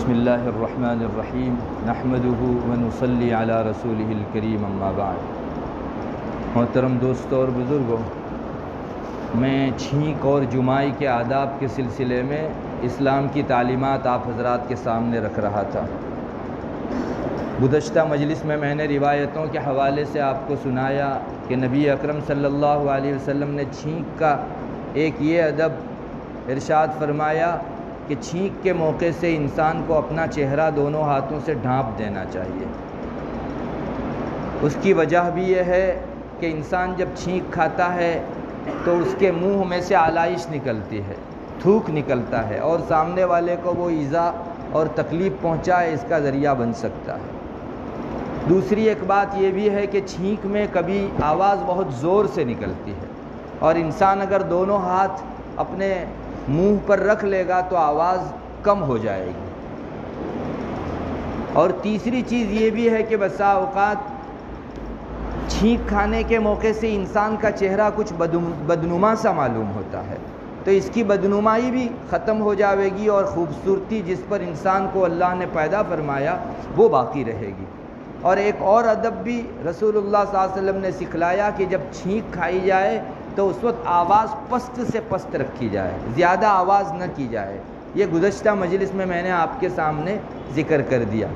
بسم اللہ الرحمن الرحیم نحمدہ ونصلی علی رسولہ الکریم اما بعد۔ محترم دوستوں اور بزرگوں، میں چھینک اور جمائی کے آداب کے سلسلے میں اسلام کی تعلیمات آپ حضرات کے سامنے رکھ رہا تھا۔ گزشتہ مجلس میں نے روایتوں کے حوالے سے آپ کو سنایا کہ نبی اکرم صلی اللہ علیہ وسلم نے چھینک کا ایک یہ ادب ارشاد فرمایا کہ چھینک کے موقع سے انسان کو اپنا چہرہ دونوں ہاتھوں سے ڈھانپ دینا چاہیے۔ اس کی وجہ بھی یہ ہے کہ انسان جب چھینک کھاتا ہے تو اس کے منہ میں سے آلائش نکلتی ہے، تھوک نکلتا ہے، اور سامنے والے کو وہ ایذا اور تکلیف پہنچائے اس کا ذریعہ بن سکتا ہے۔ دوسری ایک بات یہ بھی ہے کہ چھینک میں کبھی آواز بہت زور سے نکلتی ہے، اور انسان اگر دونوں ہاتھ اپنے منہ پر رکھ لے گا تو آواز کم ہو جائے گی۔ اور تیسری چیز یہ بھی ہے کہ بسا اوقات چھینک کھانے کے موقع سے انسان کا چہرہ کچھ بدنما سا معلوم ہوتا ہے، تو اس کی بدنمائی بھی ختم ہو جائے گی اور خوبصورتی جس پر انسان کو اللہ نے پیدا فرمایا وہ باقی رہے گی۔ اور ایک اور ادب بھی رسول اللہ صلی اللہ علیہ وسلم نے سکھلایا کہ جب چھینک کھائی جائے تو اس وقت آواز پست سے پست رکھی جائے، زیادہ آواز نہ کی جائے۔ یہ گزشتہ مجلس میں نے آپ کے سامنے ذکر کر دیا۔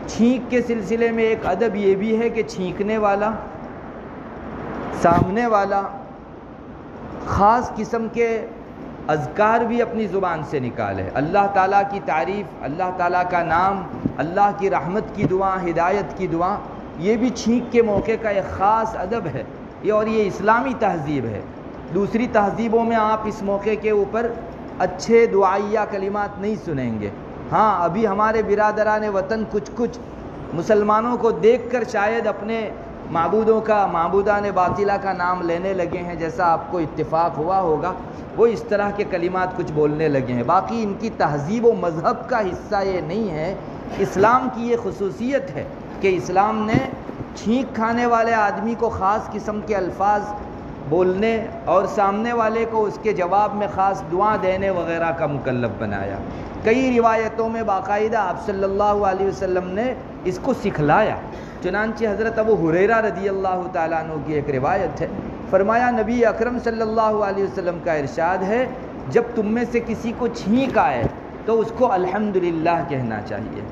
چھینک کے سلسلے میں ایک ادب یہ بھی ہے کہ چھینکنے والا سامنے والا خاص قسم کے اذکار بھی اپنی زبان سے نکالے، اللہ تعالیٰ کی تعریف، اللہ تعالیٰ کا نام، اللہ کی رحمت کی دعا، ہدایت کی دعا، یہ بھی چھینک کے موقع کا ایک خاص ادب ہے، اور یہ اسلامی تہذیب ہے۔ دوسری تہذیبوں میں آپ اس موقع کے اوپر اچھے دعائیہ کلمات نہیں سنیں گے۔ ہاں، ابھی ہمارے برادران وطن کچھ مسلمانوں کو دیکھ کر شاید اپنے معبودان باطلہ کا نام لینے لگے ہیں، جیسا آپ کو اتفاق ہوا ہوگا، وہ اس طرح کے کلمات کچھ بولنے لگے ہیں۔ باقی ان کی تہذیب و مذہب کا حصہ یہ نہیں ہے۔ اسلام کی یہ خصوصیت ہے کہ اسلام نے چھینک کھانے والے آدمی کو خاص قسم کے الفاظ بولنے اور سامنے والے کو اس کے جواب میں خاص دعا دینے وغیرہ کا مکلف بنایا۔ کئی روایتوں میں باقاعدہ آپ صلی اللہ علیہ وسلم نے اس کو سکھلایا۔ چنانچہ حضرت ابو ہریرہ رضی اللہ تعالیٰ عنہ کی ایک روایت ہے، فرمایا نبی اکرم صلی اللہ علیہ وسلم کا ارشاد ہے، جب تم میں سے کسی کو چھینک آئے تو اس کو الحمدللہ کہنا چاہیے،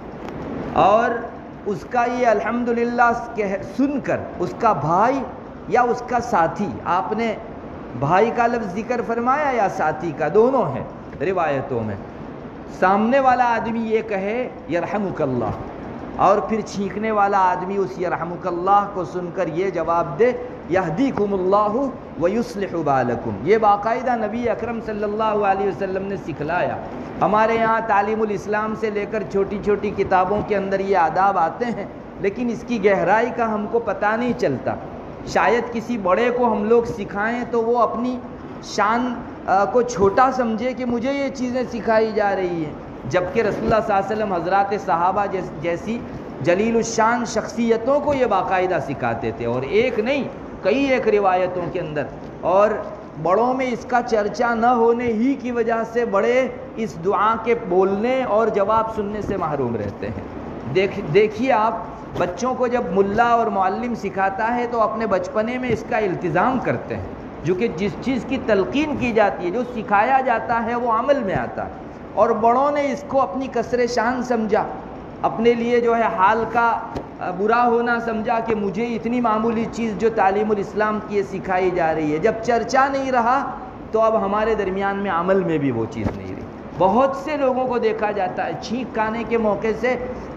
اور اس کا یہ الحمدللہ سن کر اس کا بھائی یا اس کا ساتھی، آپ نے بھائی کا لفظ ذکر فرمایا یا ساتھی کا، دونوں ہیں روایتوں میں، سامنے والا آدمی یہ کہے یرحمک اللہ، اور پھر چھینکنے والا آدمی اس یرحمک اللہ کو سن کر یہ جواب دے یہدیکم اللہ ویصلح بالکم۔ یہ باقاعدہ نبی اکرم صلی اللہ علیہ وسلم نے سکھلایا۔ ہمارے یہاں تعلیم الاسلام سے لے کر چھوٹی چھوٹی کتابوں کے اندر یہ آداب آتے ہیں، لیکن اس کی گہرائی کا ہم کو پتہ نہیں چلتا۔ شاید کسی بڑے کو ہم لوگ سکھائیں تو وہ اپنی شان کو چھوٹا سمجھے کہ مجھے یہ چیزیں سکھائی جا رہی ہیں، جبکہ رسول اللہ صلی اللہ علیہ وسلم حضرات صحابہ جیسی جلیل الشان شخصیتوں کو یہ باقاعدہ سکھاتے تھے، اور ایک نہیں کئی ایک روایتوں کے اندر، اور بڑوں میں اس کا چرچا نہ ہونے ہی کی وجہ سے بڑے اس دعا کے بولنے اور جواب سننے سے محروم رہتے ہیں۔ دیکھیے آپ بچوں کو جب ملا اور معلم سکھاتا ہے تو اپنے بچپنے میں اس کا التزام کرتے ہیں، جو کہ جس چیز کی تلقین کی جاتی ہے، جو سکھایا جاتا ہے وہ عمل میں آتا ہے، اور بڑوں نے اس کو اپنی کسر شان سمجھا، اپنے لیے جو ہے حال کا برا ہونا سمجھا کہ مجھے اتنی معمولی چیز جو تعلیم الاسلام کی سکھائی جا رہی ہے۔ جب چرچا نہیں رہا تو اب ہمارے درمیان میں عمل میں بھی وہ چیز نہیں رہی۔ بہت سے لوگوں کو دیکھا جاتا ہے چھینک کھانے کے موقع سے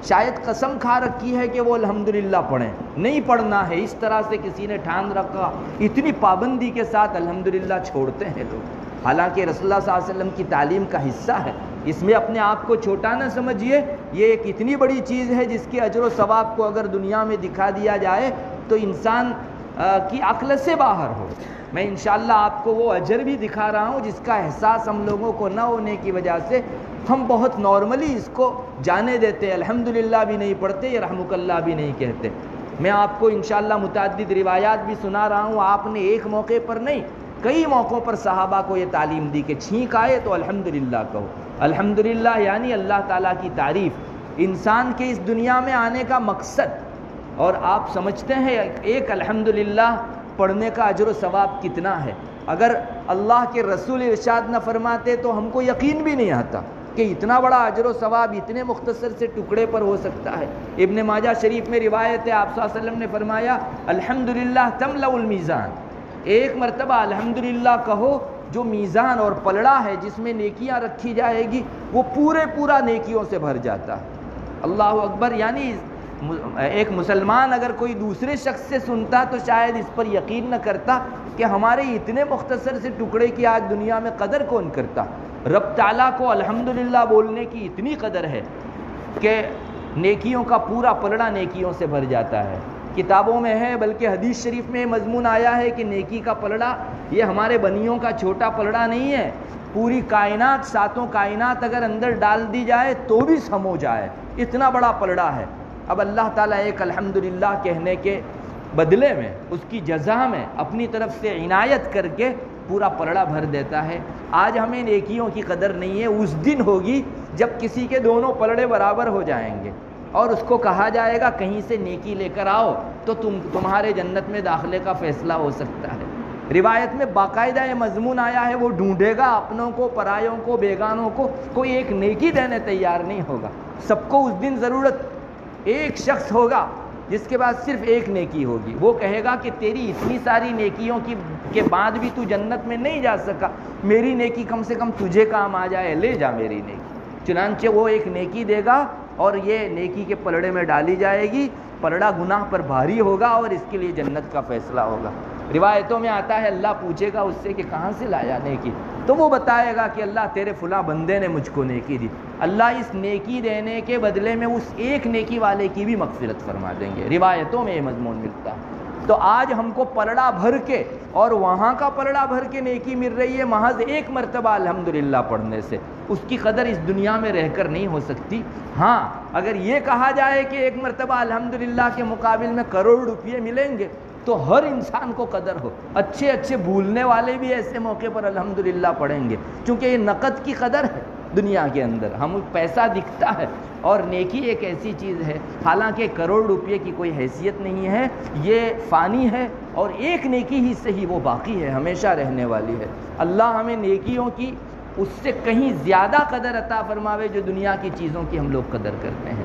شاید قسم کھا رکھی ہے کہ وہ الحمدللہ پڑھیں، نہیں پڑھنا ہے، اس طرح سے کسی نے ٹھان رکھا، اتنی پابندی کے ساتھ الحمدللہ چھوڑتے ہیں لوگ، حالانکہ رسول اللہ صلی اللہ علیہ وسلم کی تعلیم کا حصہ ہے۔ اس میں اپنے آپ کو چھوٹا نہ سمجھیے، یہ ایک اتنی بڑی چیز ہے جس کے اجر و ثواب کو اگر دنیا میں دکھا دیا جائے تو انسان کی عقل سے باہر ہو۔ میں انشاءاللہ آپ کو وہ اجر بھی دکھا رہا ہوں جس کا احساس ہم لوگوں کو نہ ہونے کی وجہ سے ہم بہت نارملی اس کو جانے دیتے ہیں، الحمدللہ بھی نہیں پڑھتے، یرحمک اللہ بھی نہیں کہتے۔ میں آپ کو انشاءاللہ متعدد روایات بھی سنا رہا ہوں، آپ نے ایک موقع پر نہیں کئی موقعوں پر صحابہ کو یہ تعلیم دی کہ چھینک آئے تو الحمدللہ کہو. الحمدللہ یعنی اللہ تعالیٰ کی تعریف. انسان کے اس دنیا میں آنے کا مقصد، اور آپ سمجھتے ہیں ایک الحمدللہ پڑھنے کا اجر و ثواب کتنا ہے؟ اگر اللہ کے رسول ارشاد نہ فرماتے تو ہم کو یقین بھی نہیں آتا کہ اتنا بڑا اجر و ثواب اتنے مختصر سے ٹکڑے پر ہو سکتا ہے. ابن ماجہ شریف میں روایت ہے، آپ صلی اللہ علیہ وسلم نے فرمایا الحمدللہ تملأ المیزان. ایک مرتبہ الحمدللہ کہو، جو میزان اور پلڑا ہے جس میں نیکیاں رکھی جائے گی وہ پورا نیکیوں سے بھر جاتا ہے. اللہ اکبر. یعنی ایک مسلمان اگر کوئی دوسرے شخص سے سنتا تو شاید اس پر یقین نہ کرتا کہ ہمارے اتنے مختصر سے ٹکڑے کی آج دنیا میں قدر کون کرتا. رب تعالیٰ کو الحمدللہ بولنے کی اتنی قدر ہے کہ نیکیوں کا پورا پلڑا نیکیوں سے بھر جاتا ہے. کتابوں میں ہے، بلکہ حدیث شریف میں مضمون آیا ہے کہ نیکی کا پلڑا یہ ہمارے بنیوں کا چھوٹا پلڑا نہیں ہے، پوری کائنات، ساتوں کائنات اگر اندر ڈال دی جائے تو بھی سمو جائے، اتنا بڑا پلڑا ہے. اب اللہ تعالیٰ ایک الحمدللہ کہنے کے بدلے میں، اس کی جزا میں اپنی طرف سے عنایت کر کے پورا پلڑا بھر دیتا ہے. آج ہمیں نیکیوں کی قدر نہیں ہے. اس دن ہوگی جب کسی کے دونوں پلڑے برابر ہو جائیں گے اور اس کو کہا جائے گا کہیں سے نیکی لے کر آؤ تو تمہارے جنت میں داخلے کا فیصلہ ہو سکتا ہے. روایت میں باقاعدہ یہ مضمون آیا ہے، وہ ڈھونڈے گا اپنوں کو، پرایوں کو، بیگانوں کو، کوئی ایک نیکی دینے تیار نہیں ہوگا. سب کو اس دن ضرورت ایک شخص ہوگا جس کے بعد صرف ایک نیکی ہوگی. وہ کہے گا کہ تیری اتنی ساری نیکیوں کے بعد بھی تو جنت میں نہیں جا سکا، میری نیکی کم سے کم تجھے کام آ جائے، لے جا میری نیکی. چنانچہ وہ ایک نیکی دے گا اور یہ نیکی کے پلڑے میں ڈالی جائے گی. پلڑا گناہ پر بھاری ہوگا اور اس کے لیے جنت کا فیصلہ ہوگا. روایتوں میں آتا ہے اللہ پوچھے گا اس سے کہ کہاں سے لایا نیکی، تو وہ بتائے گا کہ اللہ تیرے فلاں بندے نے مجھ کو نیکی دی. اللہ اس نیکی دینے کے بدلے میں اس ایک نیکی والے کی بھی مغفرت فرما دیں گے. روایتوں میں یہ مضمون ملتا ہے. تو آج ہم کو پلڑا بھر کے اور وہاں کا پلڑا بھر کے نیکی مل رہی ہے محض ایک مرتبہ الحمدللہ پڑھنے سے. اس کی قدر اس دنیا میں رہ کر نہیں ہو سکتی. ہاں اگر یہ کہا جائے کہ ایک مرتبہ الحمدللہ کے مقابل میں کروڑ روپے ملیں گے تو ہر انسان کو قدر ہو. اچھے بھولنے والے بھی ایسے موقع پر الحمدللہ پڑھیں گے، چونکہ یہ نقد کی قدر ہے دنیا کے اندر. ہم پیسہ دکھتا ہے اور نیکی ایک ایسی چیز ہے، حالانکہ کروڑ روپے کی کوئی حیثیت نہیں ہے، یہ فانی ہے اور ایک نیکی ہی صحیح وہ باقی ہے، ہمیشہ رہنے والی ہے. اللہ ہمیں نیکیوں کی اس سے کہیں زیادہ قدر عطا فرماوے جو دنیا کی چیزوں کی ہم لوگ قدر کرتے ہیں.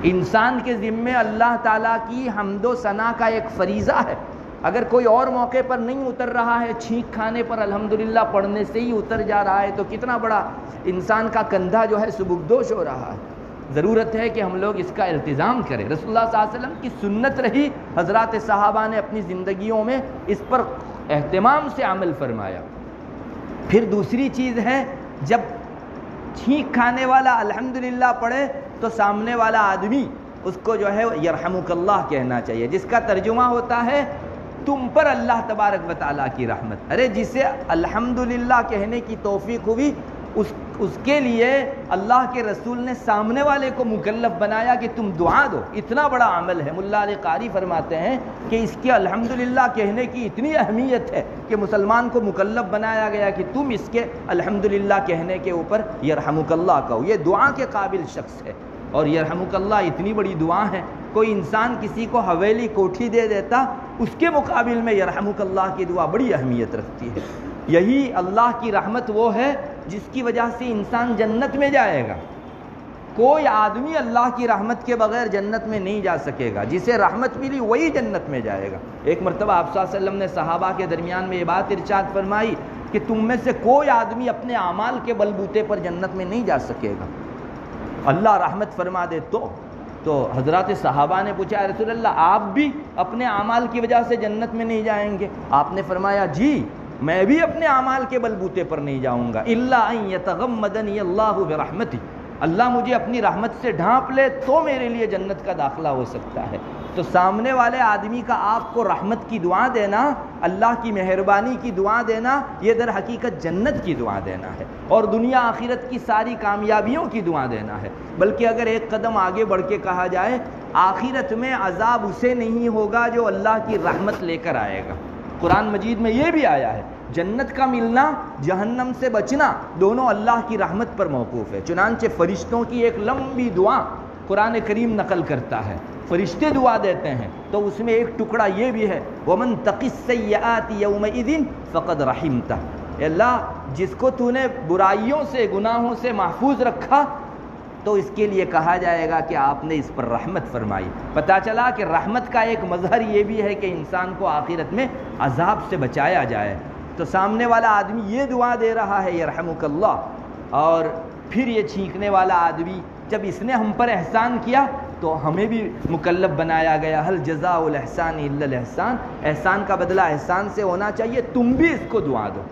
انسان کے ذمے اللہ تعالیٰ کی حمد و ثنا کا ایک فریضہ ہے. اگر کوئی اور موقع پر نہیں اتر رہا ہے، چھینک کھانے پر الحمدللہ پڑھنے سے ہی اتر جا رہا ہے، تو کتنا بڑا انسان کا کندھا جو ہے سبکدوش ہو رہا ہے. ضرورت ہے کہ ہم لوگ اس کا التزام کریں. رسول اللہ صلی اللہ علیہ وسلم کی سنت رہی، حضرات صحابہ نے اپنی زندگیوں میں اس پر اہتمام سے عمل فرمایا. پھر دوسری چیز ہے، جب چھینک کھانے والا الحمدللہ پڑھے تو سامنے والا آدمی اس کو جو ہے یرحمک اللہ کہنا چاہیے، جس کا ترجمہ ہوتا ہے تم پر اللہ تبارک و تعالیٰ کی رحمت. ارے جسے الحمدللہ کہنے کی توفیق ہوئی اس کے لیے اللہ کے رسول نے سامنے والے کو مکلف بنایا کہ تم دعا دو. اتنا بڑا عمل ہے. ملا علی قاری فرماتے ہیں کہ اس کے الحمدللہ کہنے کی اتنی اہمیت ہے کہ مسلمان کو مکلف بنایا گیا کہ تم اس کے الحمدللہ کہنے کے اوپر یرحمک اللہ کہو. یہ دعا کے قابل شخص ہے اور یرحمک اللہ اتنی بڑی دعا ہے. کوئی انسان کسی کو حویلی کوٹھی دے دیتا، اس کے مقابل میں یرحمک اللہ کی دعا بڑی اہمیت رکھتی ہے. یہی اللہ کی رحمت وہ ہے جس کی وجہ سے انسان جنت میں جائے گا. کوئی آدمی اللہ کی رحمت کے بغیر جنت میں نہیں جا سکے گا. جسے رحمت ملی وہی جنت میں جائے گا. ایک مرتبہ آپ صلی اللہ علیہ وسلم نے صحابہ کے درمیان میں یہ بات ارشاد فرمائی کہ تم میں سے کوئی آدمی اپنے اعمال کے بلبوتے پر جنت میں نہیں جا سکے گا. اللہ رحمت فرما دے تو حضرات صحابہ نے پوچھا یا رسول اللہ آپ بھی اپنے اعمال کی وجہ سے جنت میں نہیں جائیں گے؟ آپ نے فرمایا جی میں بھی اپنے اعمال کے بلبوتے پر نہیں جاؤں گا. الا ان یتغمدنی اللہ برحمتی، اللہ مجھے اپنی رحمت سے ڈھانپ لے تو میرے لیے جنت کا داخلہ ہو سکتا ہے. تو سامنے والے آدمی کا آپ کو رحمت کی دعا دینا، اللہ کی مہربانی کی دعا دینا، یہ در حقیقت جنت کی دعا دینا ہے اور دنیا آخرت کی ساری کامیابیوں کی دعا دینا ہے. بلکہ اگر ایک قدم آگے بڑھ کے کہا جائے آخرت میں عذاب اسے نہیں ہوگا جو اللہ کی رحمت لے کر آئے گا. قرآن مجید میں یہ بھی آیا ہے جنت کا ملنا، جہنم سے بچنا، دونوں اللہ کی رحمت پر موقوف ہے۔ چنانچہ فرشتوں کی ایک لمبی دعا قرآن کریم نقل کرتا ہے، فرشتے دعا دیتے ہیں، تو اس میں ایک ٹکڑا یہ بھی ہے وَمَن تَقِ السَّيِّئَاتِ يَوْمَئِذٍ فَقَدْ رَحِمْتَهُ، اے اللہ جس کو تو نے برائیوں سے، گناہوں سے محفوظ رکھا تو اس کے لیے کہا جائے گا کہ آپ نے اس پر رحمت فرمائی۔ پتہ چلا کہ رحمت کا ایک مظہر یہ بھی ہے کہ انسان کو آخرت میں عذاب سے بچایا جائے۔ تو سامنے والا آدمی یہ دعا دے رہا ہے یرحمک اللہ، اور پھر یہ چھینکنے والا آدمی جب اس نے ہم پر احسان کیا تو ہمیں بھی مکلف بنایا گیا، هل جزاء الاحسان الا الاحسان، احسان کا بدلہ احسان سے ہونا چاہیے، تم بھی اس کو دعا دو۔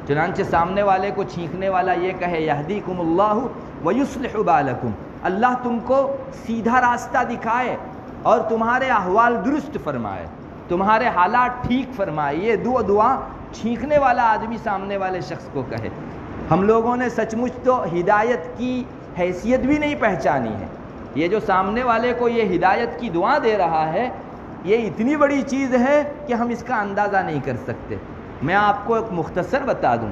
چنانچہ سامنے والے کو چھینکنے والا یہ کہے یہدیکم اللہ ویصلح بالکم، اللہ تم کو سیدھا راستہ دکھائے اور تمہارے احوال درست فرمائے، تمہارے حالات ٹھیک فرمائے۔ یہ دعا چھینکنے والا آدمی سامنے والے شخص کو کہے۔ ہم لوگوں نے سچ مچ تو ہدایت کی حیثیت بھی نہیں پہچانی ہے۔ یہ جو سامنے والے کو یہ ہدایت کی دعا دے رہا ہے، یہ اتنی بڑی چیز ہے کہ ہم اس کا اندازہ نہیں کر سکتے۔ میں آپ کو ایک مختصر بتا دوں،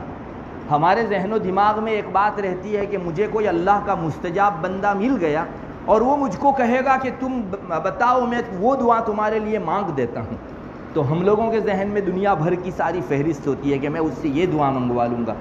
ہمارے ذہن و دماغ میں ایک بات رہتی ہے کہ مجھے کوئی اللہ کا مستجاب بندہ مل گیا اور وہ مجھ کو کہے گا کہ تم بتاؤ میں وہ دعا تمہارے لیے مانگ دیتا ہوں، تو ہم لوگوں کے ذہن میں دنیا بھر کی ساری فہرست ہوتی ہے کہ میں اس سے یہ دعا منگوا لوں گا،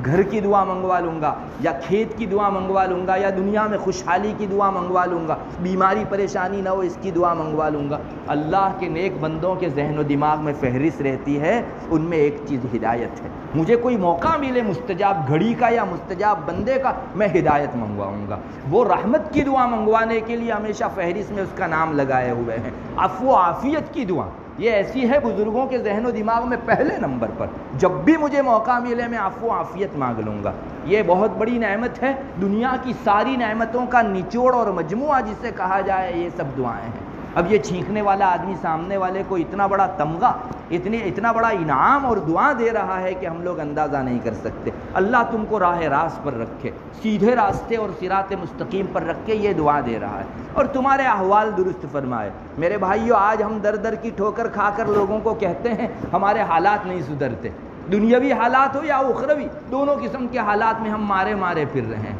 گھر کی دعا منگوا لوں گا، یا کھیت کی دعا منگوا لوں گا، یا دنیا میں خوشحالی کی دعا منگوا لوں گا، بیماری پریشانی نہ ہو اس کی دعا منگوا لوں گا۔ اللہ کے نیک بندوں کے ذہن و دماغ میں فہرست رہتی ہے، ان میں ایک چیز ہدایت ہے۔ مجھے کوئی موقع ملے مستجاب گھڑی کا یا مستجاب بندے کا، میں ہدایت منگواؤں گا۔ وہ رحمت کی دعا منگوانے کے لیے ہمیشہ فہرست میں اس کا نام لگائے ہوئے ہیں۔ عفو و عافیت کی دعا یہ ایسی ہے بزرگوں کے ذہن و دماغ میں پہلے نمبر پر، جب بھی مجھے موقع ملے میں عفو و عافیت مانگ لوں گا۔ یہ بہت بڑی نعمت ہے، دنیا کی ساری نعمتوں کا نچوڑ اور مجموعہ جسے کہا جائے یہ سب دعائیں ہیں۔ اب یہ چھینکنے والا آدمی سامنے والے کو اتنا بڑا تمغہ، اتنا بڑا انعام اور دعا دے رہا ہے کہ ہم لوگ اندازہ نہیں کر سکتے۔ اللہ تم کو راہ راست پر رکھے، سیدھے راستے اور صراط مستقیم پر رکھ کے یہ دعا دے رہا ہے، اور تمہارے احوال درست فرمائے۔ میرے بھائیو، آج ہم در در کی ٹھوکر کھا کر لوگوں کو کہتے ہیں ہمارے حالات نہیں سدھرتے، دنیاوی حالات ہو یا اخروی، دونوں قسم کے حالات میں ہم مارے پھر رہے ہیں۔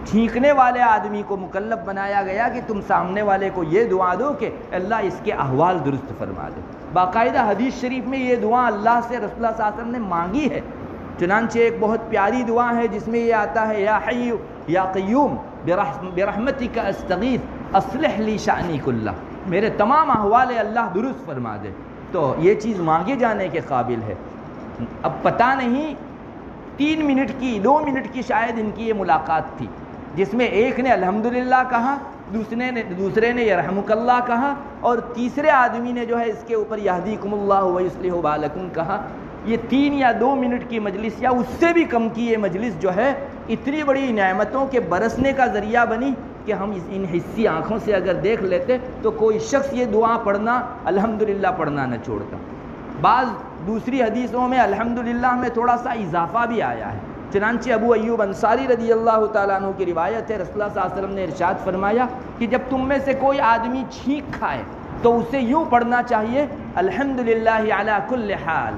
چھینکنے والے آدمی کو مکلف بنایا گیا کہ تم سامنے والے کو یہ دعا دو کہ اللہ اس کے احوال درست فرما دے۔ باقاعدہ حدیث شریف میں یہ دعا اللہ سے رسول اللہ صلی اللہ علیہ وسلم نے مانگی ہے۔ چنانچہ ایک بہت پیاری دعا ہے جس میں یہ آتا ہے یا حی یا قیوم برحمتک استغیث اصلح لی شأنی کلہ، میرے تمام احوال اللہ درست فرما دے۔ تو یہ چیز مانگے جانے کے قابل ہے۔ اب پتہ نہیں 3 منٹ کی 2 منٹ کی شاید ان کی یہ ملاقات تھی، جس میں ایک نے الحمدللہ کہا، دوسرے نے یرحمک اللہ کہا، اور تیسرے آدمی نے جو ہے اس کے اوپر یہدیکم اللہ ویصلح بالکم کہا۔ یہ 3 یا 2 منٹ کی مجلس یا اس سے بھی کم کی یہ مجلس جو ہے اتنی بڑی نعمتوں کے برسنے کا ذریعہ بنی کہ ہم ان حسی آنکھوں سے اگر دیکھ لیتے تو کوئی شخص یہ دعا پڑھنا الحمدللہ پڑھنا نہ چھوڑتا۔ بعض دوسری حدیثوں میں الحمدللہ میں تھوڑا سا اضافہ بھی آیا ہے۔ چنانچہ ابو ایوب انصاری رضی اللہ تعالیٰ عنہ کی روایت ہے، رسول اللہ صلی اللہ علیہ وسلم نے ارشاد فرمایا کہ جب تم میں سے کوئی آدمی چھینک کھائے تو اسے یوں پڑھنا چاہیے الحمدللہ علی کل حال،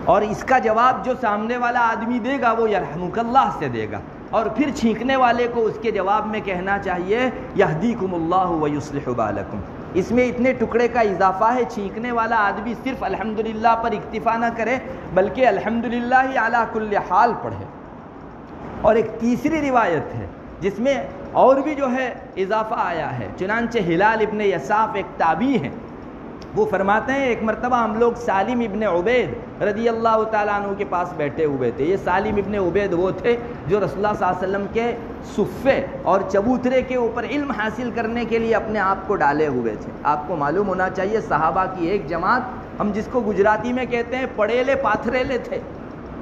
اور اس کا جواب جو سامنے والا آدمی دے گا وہ یرحمک اللہ سے دے گا، اور پھر چھینکنے والے کو اس کے جواب میں کہنا چاہیے یہدیکم اللہ ویصلح بالکم۔ اس میں اتنے ٹکڑے کا اضافہ ہے، چھینکنے والا آدمی صرف الحمدللہ پر اکتفا نہ کرے بلکہ الحمدللہ علی کل حال پڑھے۔ اور ایک تیسری روایت ہے جس میں اور بھی جو ہے اضافہ آیا ہے۔ چنانچہ ہلال ابن یساف ایک تابعی ہیں، وہ فرماتے ہیں ایک مرتبہ ہم لوگ سالم ابن عبید رضی اللہ تعالیٰ عنہ کے پاس بیٹھے ہوئے تھے۔ یہ سالم ابن عبید وہ تھے جو رسول اللہ صلی اللہ علیہ وسلم کے صفے اور چبوترے کے اوپر علم حاصل کرنے کے لیے اپنے آپ کو ڈالے ہوئے تھے۔ آپ کو معلوم ہونا چاہیے صحابہ کی ایک جماعت، ہم جس کو گجراتی میں کہتے ہیں پڑیلے پاتھریلے تھے،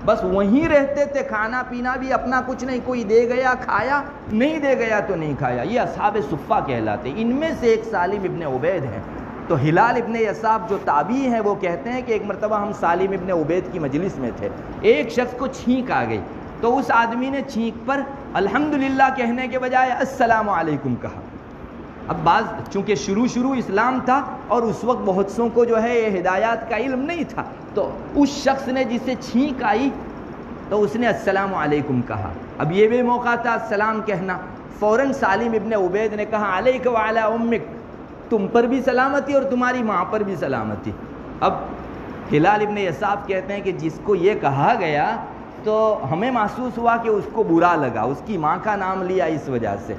بس وہیں رہتے تھے، کھانا پینا بھی اپنا کچھ نہیں، کوئی دے گیا کھایا، نہیں دے گیا تو نہیں کھایا۔ یہ اصحاب صفہ کہلاتے۔ ان میں سے ایک سالم ابن عبید ہیں۔ تو ہلال ابن یساف جو تابعی ہیں وہ کہتے ہیں کہ ایک مرتبہ ہم سالم ابن عبید کی مجلس میں تھے، ایک شخص کو چھینک آ گئی تو اس آدمی نے چھینک پر الحمدللہ کہنے کے بجائے السلام علیکم کہا۔ اب بعض چونکہ شروع اسلام تھا اور اس وقت بہت سوں کو جو ہے یہ ہدایات کا علم نہیں تھا، تو اس شخص نے جسے چھینک آئی تو اس نے السلام علیکم کہا۔ اب یہ بھی موقع تھا السلام کہنا، فوراً سالم ابن عبید نے کہا علیک وعلی امک، تم پر بھی سلامتی اور تمہاری ماں پر بھی سلامتی۔ اب ہلال ابن یساف کہتے ہیں کہ جس کو یہ کہا گیا تو ہمیں محسوس ہوا کہ اس کو برا لگا، اس کی ماں کا نام لیا اس وجہ سے۔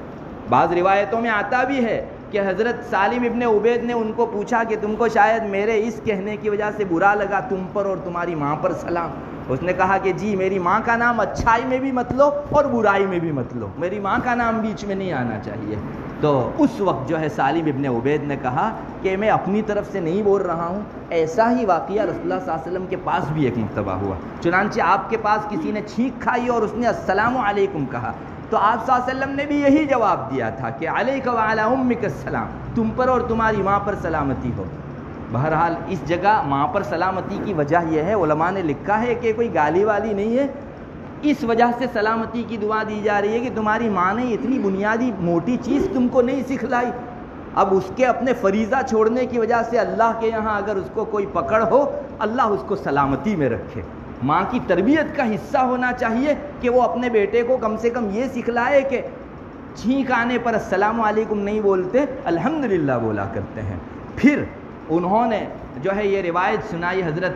بعض روایتوں میں آتا بھی ہے کہ حضرت سالم ابن عبید نے ان کو پوچھا کہ تم کو شاید میرے اس کہنے کی وجہ سے برا لگا، تم پر اور تمہاری ماں پر سلام۔ اس نے کہا کہ جی میری ماں کا نام اچھائی میں بھی مت لو اور برائی میں بھی مت لو، میری ماں کا نام بیچ میں نہیں آنا چاہیے۔ تو اس وقت جو ہے سالم ابن عبید نے کہا کہ میں اپنی طرف سے نہیں بول رہا ہوں، ایسا ہی واقعہ رسول اللہ صلی اللہ علیہ وسلم کے پاس بھی ایک مرتبہ ہوا۔ چنانچہ آپ کے پاس کسی نے چھینک کھائی اور اس نے السلام علیکم کہا، تو آپ صلی اللہ علیہ وسلم نے بھی یہی جواب دیا تھا کہ علیک وعلی امک السلام، تم پر اور تمہاری ماں پر سلامتی ہو۔ بہرحال اس جگہ ماں پر سلامتی کی وجہ یہ ہے، علماء نے لکھا ہے کہ کوئی گالی والی نہیں ہے، اس وجہ سے سلامتی کی دعا دی جا رہی ہے کہ تمہاری ماں نے اتنی بنیادی موٹی چیز تم کو نہیں سکھلائی، اب اس کے اپنے فریضہ چھوڑنے کی وجہ سے اللہ کے یہاں اگر اس کو کوئی پکڑ ہو، اللہ اس کو سلامتی میں رکھے۔ ماں کی تربیت کا حصہ ہونا چاہیے کہ وہ اپنے بیٹے کو کم سے کم یہ سکھلائے کہ چھینک آنے پر السلام علیکم نہیں بولتے، الحمدللہ بولا کرتے ہیں۔ پھر انہوں نے جو ہے یہ روایت سنائی حضرت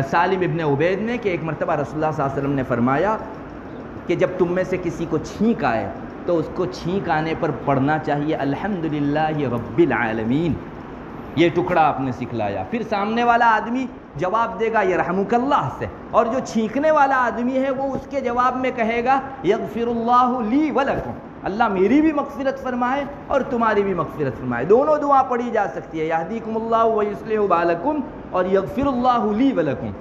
سالم ابن عبید نے کہ ایک مرتبہ رسول اللہ صلی اللہ علیہ وسلم نے فرمایا کہ جب تم میں سے کسی کو چھینک آئے تو اس کو چھینک آنے پر پڑھنا چاہیے الحمدللہ رب العالمین، یہ ٹکڑا آپ نے سکھلایا۔ پھر سامنے والا آدمی جواب دے گا یرحمک اللہ سے، اور جو چھینکنے والا آدمی ہے وہ اس کے جواب میں کہے گا یغفر اللہ لی ولکم، اللہ میری بھی مغفرت فرمائے اور تمہاری بھی مغفرت فرمائے۔ دونوں دعا پڑھی جا سکتی ہے، یہدیکم اللہ ویصلح بالکم اور یغفر اللہ لی ولکم،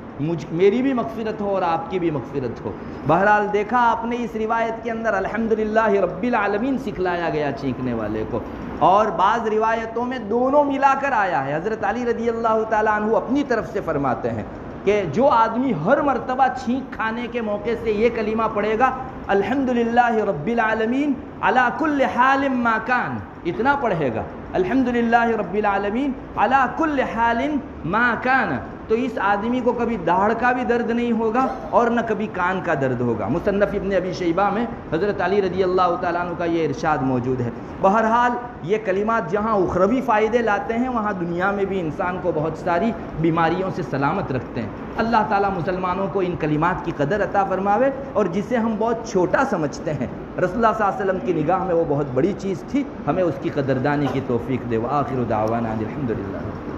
میری بھی مغفرت ہو اور آپ کی بھی مغفرت ہو۔ بہرحال دیکھا آپ نے اس روایت کے اندر الحمدللہ رب العالمین سکھلایا گیا چھینکنے والے کو، اور بعض روایتوں میں دونوں ملا کر آیا ہے۔ حضرت علی رضی اللہ تعالیٰ عنہ اپنی طرف سے فرماتے ہیں کہ جو آدمی ہر مرتبہ چھینک کھانے کے موقع سے یہ کلمہ پڑھے گا الحمدللہ رب العالمین علی کل حال ما کان، اتنا پڑھے گا الحمدللہ رب العالمین علی کل حال ما کان، تو اس آدمی کو کبھی داڑھ کا بھی درد نہیں ہوگا اور نہ کبھی کان کا درد ہوگا۔ مصنف ابن ابی شیبہ میں حضرت علی رضی اللہ تعالیٰ عنہ کا یہ ارشاد موجود ہے۔ بہرحال یہ کلمات جہاں اخروی فائدے لاتے ہیں وہاں دنیا میں بھی انسان کو بہت ساری بیماریوں سے سلامت رکھتے ہیں۔ اللہ تعالیٰ مسلمانوں کو ان کلمات کی قدر عطا فرماوے، اور جسے ہم بہت چھوٹا سمجھتے ہیں رسول اللہ صلی اللہ علیہ وسلم کی نگاہ میں وہ بہت بڑی چیز تھی، ہمیں اس کی قدردانی کی توفیق دے۔ وآخر دعوانا الحمدللہ۔